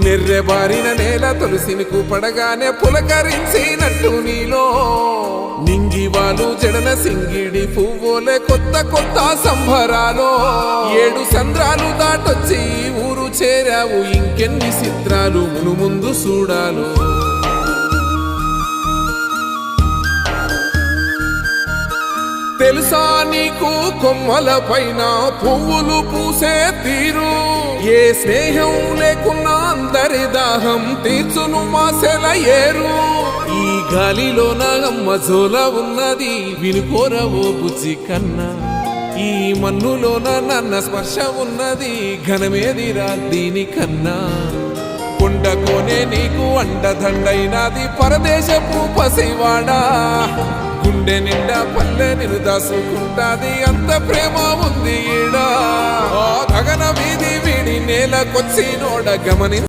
నెర్రెబారిన నేల తులసిని కూపడగానే పులకరించినట్టు నీలో నింగివాలు జడన సింగిడి పువ్వులే కొత్త కొత్త సంబరాలో 7 సంద్రాలు దాటొచ్చి ఊరు చేరావు ఇంకెన్ని చిత్రాలు మును ముందు చూడాలు తెలుసా నీకు కొమ్మల పైన పువ్వులు పూసే తీరు ఏ స్నేహం లేకున్నా అందరి దాహం తీర్చును మాసెల ఏరు ఈ గాలిలో నాగమ్మ జోల ఉన్నది వినుకోరవో బుజ్జి కన్నా ఈ మన్నులోన నన్న స్పర్శ ఉన్నది ఘనమేదిరా దీనికన్నా కొండకోనే నీకు అండదండైనది పరదేశపు పసివాడా గుండె నిండా పల్లె నిన్ను దాసుకుంటాది అంత ప్రేమ ఉంది ఈడా గగన వీధి వీడి నేలకొచ్చి నోడ గమని